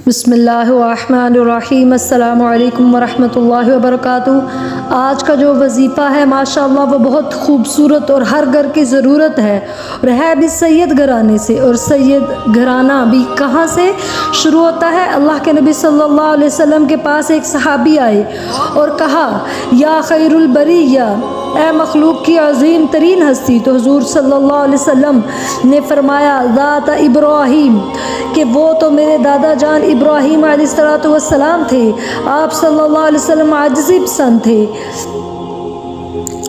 बिस्मिल्लाहिर्रहमानिर्रहीम। अस्सलामु अलैकुम वरहमतुल्लाहि वबरकातुहू। आज का जो वजीफ़ा है माशाअल्लाह वो बहुत खूबसूरत और हर घर की ज़रूरत है और है भी सैयद घराने से। और सैयद घराना भी कहाँ से शुरू होता है? अल्लाह के नबी सल्लल्लाहु अलैहि वसल्लम के पास एक सहाबी आए और कहा, या खैरुल बरिया, ए मखलूक की अज़ीम तरीन हस्ती। तो हुज़ूर सल्लल्लाहु अलैहि वसल्लम ने फरमाया, ज़ात इब्राहीम, कि वो तो मेरे दादा जान इब्राहीम अलैहिस्सलातु वस्सलाम थे। आप सल्लल्लाहु अलैहि वसल्लम आजिज़ी पसंद थे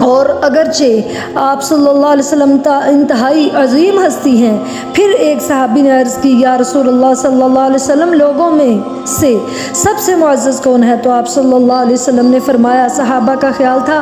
और अगरचे आप सल्लल्लाहु अलैहि वसल्लम इंतहाई अजीम हस्ती हैं। फिर एक सहाबी ने अर्ज़ की, या रसूलल्लाह सल्लल्लाहु अलैहि वसल्लम, लोगों में से सबसे मुअज़्ज़ज़ कौन है? तो आप सल्लल्लाहु अलैहि वसल्लम ने फरमाया, सहाबा का ख्याल था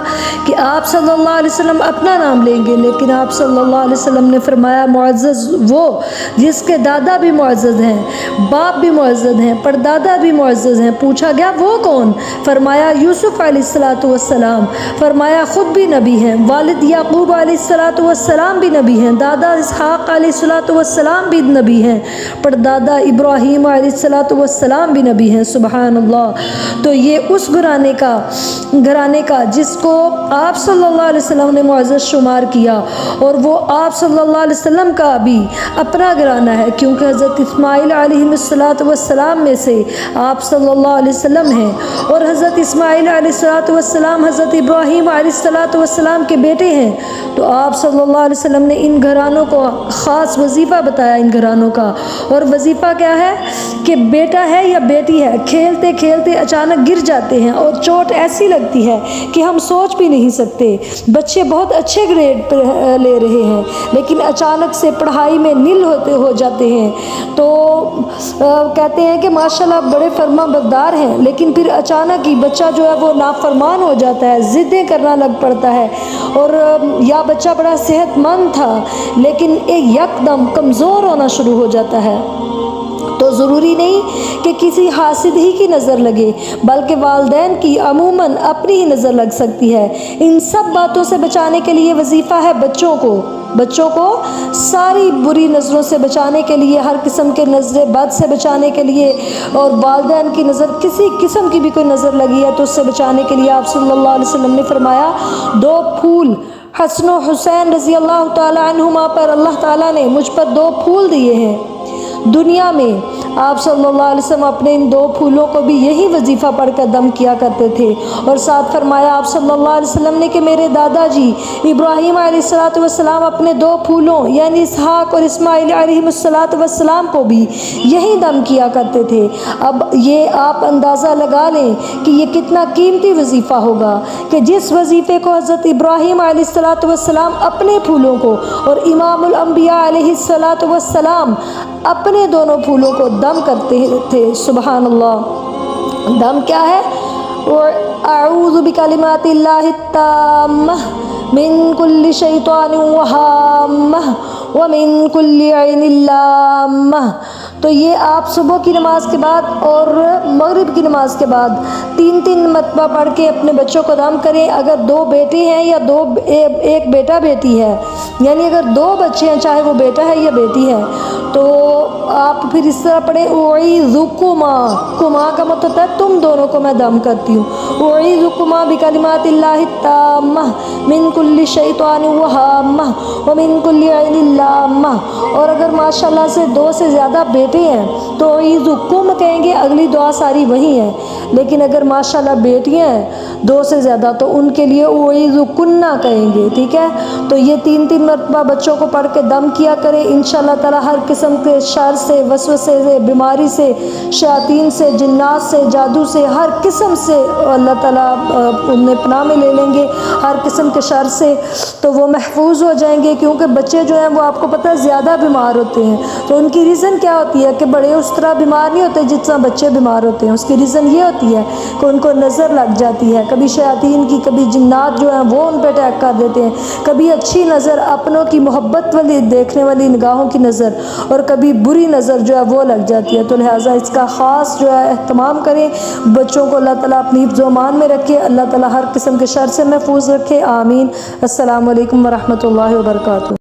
कि आप सल्लल्लाहु अलैहि वसल्लम अपना नाम लेंगे, लेकिन आप सल्लल्लाहु अलैहि वसल्लम ने फरमाया, मुअज़्ज़ज़ वो जिसके दादा भी मुअज़्ज़ज़ हैं, बाप भी मुअज़्ज़ज़ हैं, परदादा भी मुअज़्ज़ज़ हैं। पूछा गया, वो कौन? फरमाया, यूसुफ़ अलैहिस्सलातु वस्सलाम। फरमाया, ख़ुद भी नबी हैं, वालिद याक़ूब अलैहिस्सलातु वस्सलाम भी नबी हैं, दादा इसहाक़ अलैहिस्सलातु वस्सलाम भी नबी हैं, परदादा इब्राहीम अलैहिस्सलातु वस्सलाम भी नबी हैं। सुबहान अल्लाह। तो ये उस घराने का जिसको आप सल्लल्लाहु अलैहि वसल्लम ने मुअज़्ज़ज़ शुमार किया, और वो आप सल्लल्लाहु अलैहि वसल्लम का भी अपना घराना है, क्योंकि हज़रत इस्माईल अलैहिस्सलातु वस्सलाम में से आप सल्लल्लाहु अलैहि वसल्लम हैं और हज़रत इस्माईल अलैहिस्सलातु वस्सलाम हज़रत इब्राहीम अलैहिस्सलातु वस्सलाम के बेटे हैं। तो आप सल्लल्लाहु अलैहि वसल्लम ने इन घरानों को ख़ास वजीफ़ा बताया, इन घरानों का। और वजीफ़ा क्या है कि बेटा है या बेटी है, खेलते खेलते अचानक गिर जाते हैं और चोट ऐसी लगती है कि हम सोच भी नहीं सकते। बच्चे बहुत अच्छे ग्रेड पर ले रहे हैं, लेकिन अचानक से पढ़ाई में नील हो जाते हैं। तो कहते हैं कि माशाल्लाह बड़े फर्मा बरदार हैं, लेकिन फिर अचानक ही बच्चा जो है वो नाफरमान हो जाता है, ज़िद्दें करना लग पड़ता है। और या बच्चा बड़ा सेहतमंद था, लेकिन एक यकदम कमज़ोर होना शुरू हो जाता है। तो ज़रूरी नहीं कि किसी हासिद ही की नज़र लगे, बल्कि वालिदैन की अमूमन अपनी ही नज़र लग सकती है। इन सब बातों से बचाने के लिए वजीफ़ा है बच्चों को सारी बुरी नज़रों से बचाने के लिए, हर किस्म के नज़र बद से बचाने के लिए, और वालिदैन की नज़र किसी किस्म की भी कोई नज़र लगी है तो उससे बचाने के लिए आप सल्लल्लाहु अलैहि वसल्लम ने फरमाया, दो फूल हसन और हुसैन रज़ी अल्लाह ताला अन्हुमा पर अल्लाह ताला ने मुझ पर दो फूल दिए हैं दुनिया में। आप सल्लल्लाहु अलैहि वसल्लम अपने इन दो फूलों को भी यही वजीफ़ा पढ़कर दम किया करते थे। और साथ फरमाया आप सल्लल्लाहु अलैहि वसल्लम ने कि मेरे दादाजी इब्राहीम अलैहिस्सलातु वस्सलाम अपने दो फूलों यानी इसहाक़ और इस्माईल अलैहिस्सलातु वस्सलाम को भी यही दम किया करते थे। अब ये आप अंदाज़ा लगा लें कि ये कितना कीमती वजीफ़ा होगा कि जिस वजीफ़े को हज़रत इब्राहीम अलैहिस्सलातु वस्सलाम अपने फूलों को और इमामुल अंबिया अलैहिस्सलातु वस्सलाम अपने दोनों फूलों को दम करते थे। सुबहान अल्लाह। दम क्या है? अऊज़ु बिकलिमातिल्लाहि ताम्मह मिन कुल्लि शैतानिन व हाम्मह व मिन कुल्लि ऐनिन लाम्मह। तो ये आप सुबह की नमाज के बाद और मगरिब की नमाज के बाद 3-3 मरतबा पढ़ के अपने बच्चों को दम करें। अगर दो बेटे हैं या एक बेटा बेटी है, यानी अगर दो बच्चे हैं, चाहे वो बेटा है या बेटी है, तो आप फिर इस तरह पढ़े, उईज़ुकुमा, कुमा का मतलब होता है तुम दोनों को मैं दम करती हूँ। उईज़ुकुमा बिकलिमातिल्लाहि ताम्मह मिन कुल्लि शैतानिन व हाम्मह व मिन कुल्लि ऐनिन लाम्मह। और अगर माशाल्लाह से दो से ज़्यादा बेटे हैं तो उईज़ुकुम कहेंगे, अगली दुआ सारी वही है। लेकिन अगर माशाल्लाह बेटियां हैं दो से ज़्यादा तो उनके लिए उईज़ुकुन्ना कहेंगे। ठीक है? तो ये 3-3 मरतबा बच्चों को पढ़ के दम किया करें। इंशाअल्लाह ताला हर किस्म के शर से, वसवसे से, बीमारी से, शयातीन से, जिन्नात से, जादू से, हर किस्म से अल्लाह ताला उन्हें पनाह में ले लेंगे, हर किस्म के शर से, तो वो महफूज हो जाएंगे। क्योंकि बच्चे जो हैं वो आपको पता है ज़्यादा बीमार होते हैं। तो उनकी रीज़न क्या होती है कि बड़े उस तरह बीमार नहीं होते जितना बच्चे बीमार होते हैं। उसकी रीज़न ये होती है कि उनको नज़र लग जाती है, कभी शयातीन की, कभी जिन्नात जो हैं वो उन पर अटैक कर देते हैं, कभी अच्छी नज़र, अपनों की मोहब्बत वाली देखने वाली निगाहों की नज़र, और कभी बुरी नज़र जो है वो लग जाती है। तो लिहाजा इसका ख़ास जो है एहतमाम करें। बच्चों को अल्लाह ताला अपनी हिफ्ज़ व अमान में रखे, अल्लाह ताला हर किस्म के शर से महफूज रखे। आमीन। अस्सलामु अलैकुम वरहमतुल्लाहि वबरकातुहू।